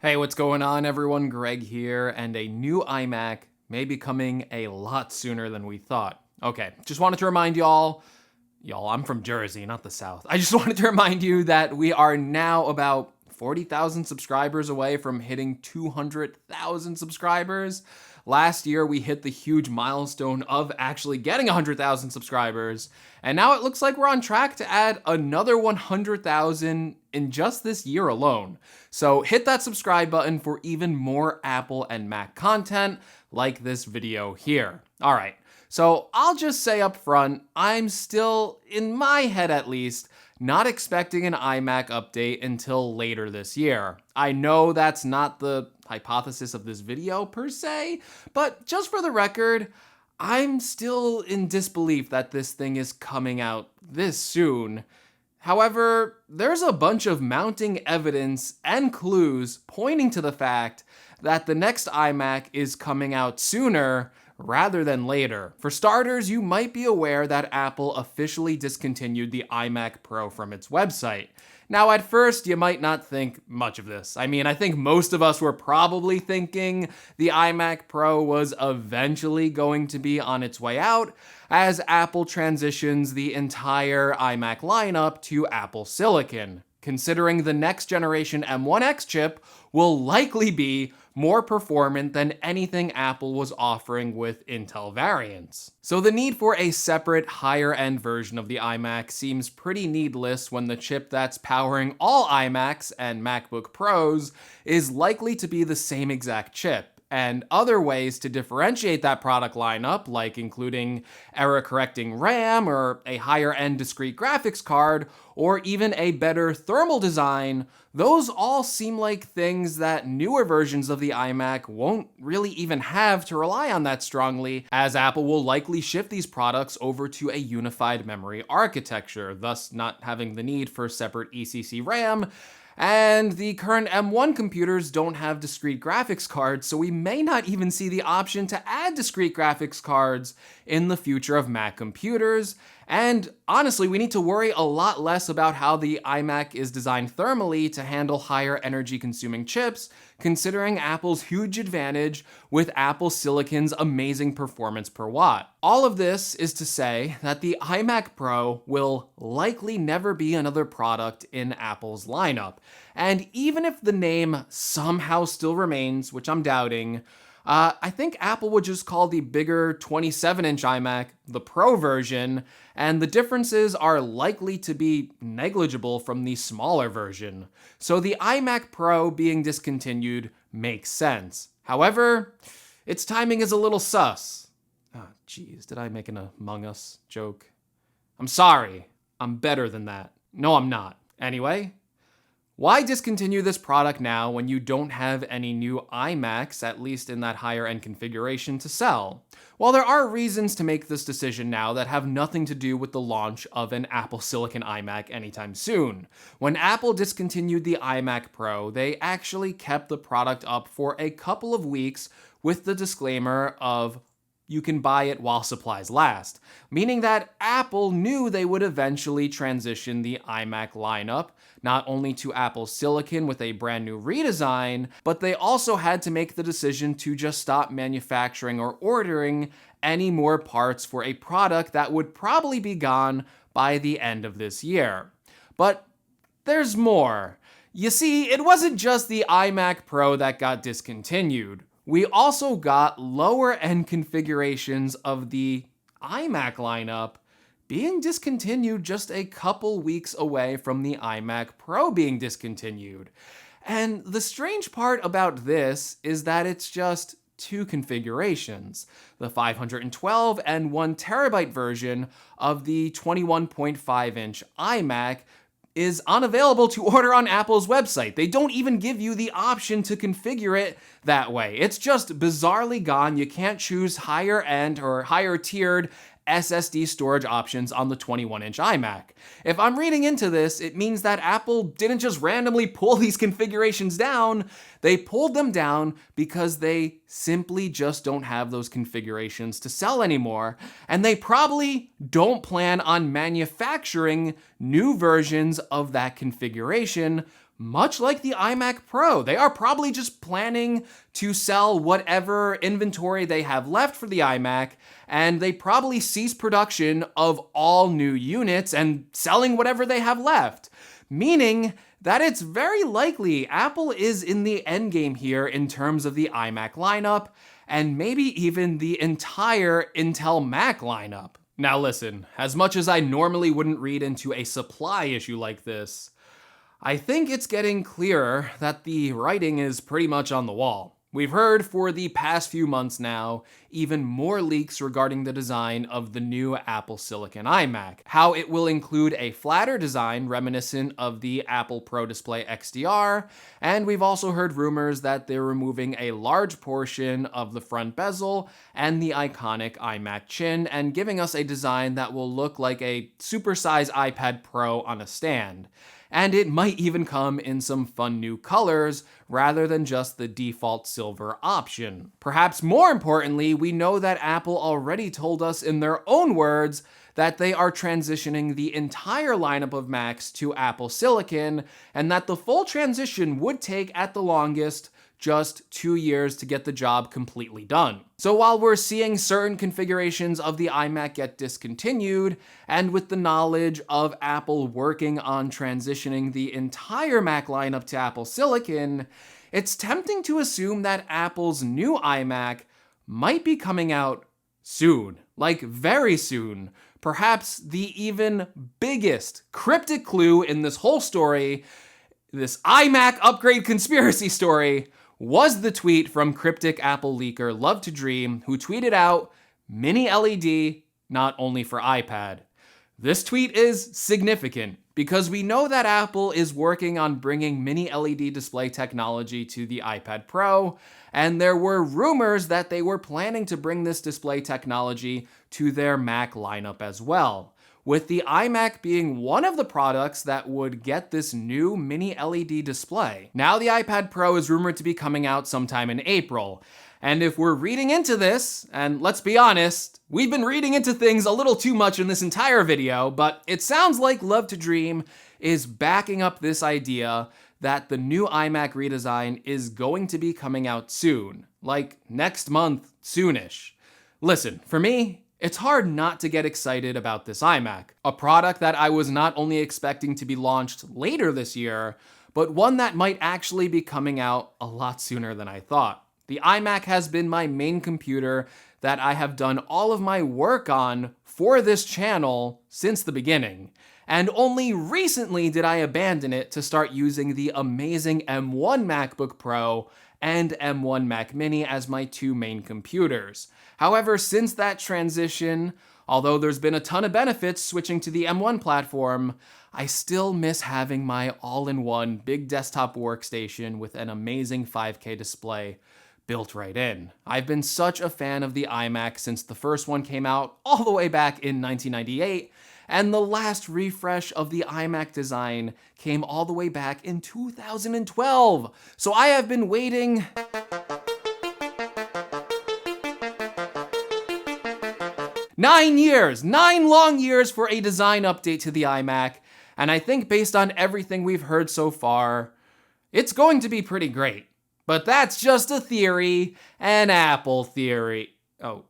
Hey, what's going on, everyone? Greg here, and a new iMac may be coming a lot sooner than we thought. Okay, just wanted to remind y'all, I'm from Jersey, not the South. I just wanted to remind you that we are now about 40,000 subscribers away from hitting 200,000 subscribers. Last year, we hit the huge milestone of actually getting 100,000 subscribers, and now it looks like we're on track to add another 100,000 in just this year alone. So hit that subscribe button for even more Apple and Mac content like this video here. All right, so I'll just say up front, I'm still, in my head at least, not expecting an iMac update until later this year. I know that's not the hypothesis of this video per se, but just for the record, I'm still in disbelief that this thing is coming out this soon. However, there's a bunch of mounting evidence and clues pointing to the fact that the next iMac is coming out sooner rather than later. For starters, you might be aware that Apple officially discontinued the iMac Pro from its website. Now, at first, you might not think much of this. I mean, I think most of us were probably thinking the iMac Pro was eventually going to be on its way out as Apple transitions the entire iMac lineup to Apple Silicon, considering the next generation M1X chip will likely be more performant than anything Apple was offering with Intel variants. So the need for a separate higher-end version of the iMac seems pretty needless when the chip that's powering all iMacs and MacBook Pros is likely to be the same exact chip. And other ways to differentiate that product lineup, like including error-correcting RAM or a higher-end discrete graphics card, or even a better thermal design, those all seem like things that newer versions of the iMac won't really even have to rely on that strongly, as Apple will likely shift these products over to a unified memory architecture, thus not having the need for separate ECC RAM. And the current M1 computers don't have discrete graphics cards, so we may not even see the option to add discrete graphics cards in the future of Mac computers. And honestly, we need to worry a lot less about how the iMac is designed thermally to handle higher energy consuming chips, considering Apple's huge advantage with Apple Silicon's amazing performance per watt. All of this is to say that the iMac Pro will likely never be another product in Apple's lineup. And even if the name somehow still remains, which I'm doubting, I think Apple would just call the bigger 27-inch iMac the Pro version, and the differences are likely to be negligible from the smaller version. So the iMac Pro being discontinued makes sense. However, its timing is a little sus. Oh, geez, did I make an Among Us joke? I'm sorry. I'm better than that. No, I'm not. Anyway, why discontinue this product now when you don't have any new iMacs, at least in that higher end configuration, to sell? Well, there are reasons to make this decision now that have nothing to do with the launch of an Apple Silicon iMac anytime soon. When Apple discontinued the iMac Pro, they actually kept the product up for a couple of weeks with the disclaimer of you can buy it while supplies last, meaning that Apple knew they would eventually transition the iMac lineup not only to Apple Silicon with a brand new redesign, but they also had to make the decision to just stop manufacturing or ordering any more parts for a product that would probably be gone by the end of this year. But there's more. You see, it wasn't just the iMac Pro that got discontinued. We also got lower end configurations of the iMac lineup being discontinued just a couple weeks away from the iMac Pro being discontinued. And the strange part about this is that it's just two configurations. The 512 and 1 terabyte version of the 21.5-inch iMac is unavailable to order on Apple's website. They don't even give you the option to configure it that way. It's just bizarrely gone. You can't choose higher end or higher tiered SSD storage options on the 21-inch iMac. If I'm reading into this, it means that Apple didn't just randomly pull these configurations down, they pulled them down because they simply just don't have those configurations to sell anymore, and they probably don't plan on manufacturing new versions of that configuration much like the iMac Pro. They are probably just planning to sell whatever inventory they have left for the iMac, and they probably cease production of all new units and selling whatever they have left. Meaning that it's very likely Apple is in the endgame here in terms of the iMac lineup, and maybe even the entire Intel Mac lineup. Now listen, as much as I normally wouldn't read into a supply issue like this, I think it's getting clearer that the writing is pretty much on the wall. We've heard for the past few months now even more leaks regarding the design of the new Apple Silicon iMac, how it will include a flatter design reminiscent of the Apple Pro Display XDR, and we've also heard rumors that they're removing a large portion of the front bezel and the iconic iMac chin and giving us a design that will look like a supersized iPad Pro on a stand. And it might even come in some fun new colors rather than just the default silver option. Perhaps more importantly, we know that Apple already told us in their own words that they are transitioning the entire lineup of Macs to Apple Silicon, and that the full transition would take at the longest just 2 years to get the job completely done. So while we're seeing certain configurations of the iMac get discontinued, and with the knowledge of Apple working on transitioning the entire Mac lineup to Apple Silicon, it's tempting to assume that Apple's new iMac might be coming out soon, like very soon. Perhaps the even biggest cryptic clue in this whole story, this iMac upgrade conspiracy story, was the tweet from cryptic Apple leaker Love to Dream, who tweeted out, "Mini LED, not only for iPad." This tweet is significant because we know that Apple is working on bringing Mini LED display technology to the iPad Pro, and there were rumors that they were planning to bring this display technology to their Mac lineup as well, with the iMac being one of the products that would get this new Mini LED display. Now the iPad Pro is rumored to be coming out sometime in April. And if we're reading into this, and let's be honest, we've been reading into things a little too much in this entire video, but it sounds like Love to Dream is backing up this idea that the new iMac redesign is going to be coming out soon, like next month, soonish. Listen, for me, it's hard not to get excited about this iMac, a product that I was not only expecting to be launched later this year, but one that might actually be coming out a lot sooner than I thought. The iMac has been my main computer that I have done all of my work on for this channel since the beginning, and only recently did I abandon it to start using the amazing M1 MacBook Pro and M1 Mac Mini as my two main computers. However, since that transition, although there's been a ton of benefits switching to the M1 platform, I still miss having my all-in-one big desktop workstation with an amazing 5K display built right in. I've been such a fan of the iMac since the first one came out all the way back in 1998, and the last refresh of the iMac design came all the way back in 2012. So I have been waiting 9 years, 9 long years for a design update to the iMac, and I think based on everything we've heard so far, it's going to be pretty great. But that's just a theory, an Apple theory. Oh,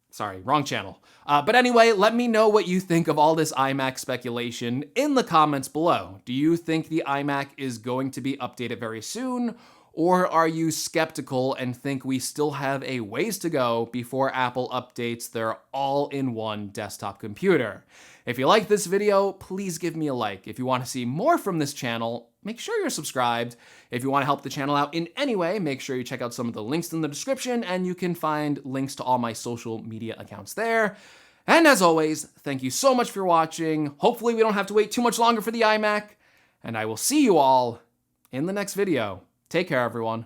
sorry, wrong channel. But anyway, let me know what you think of all this iMac speculation in the comments below. Do you think the iMac is going to be updated very soon? Or are you skeptical and think we still have a ways to go before Apple updates their all-in-one desktop computer? If you like this video, please give me a like. If you want to see more from this channel, make sure you're subscribed. If you want to help the channel out in any way, make sure you check out some of the links in the description, and you can find links to all my social media accounts there. And as always, thank you so much for watching. Hopefully we don't have to wait too much longer for the iMac, and I will see you all in the next video. Take care, everyone.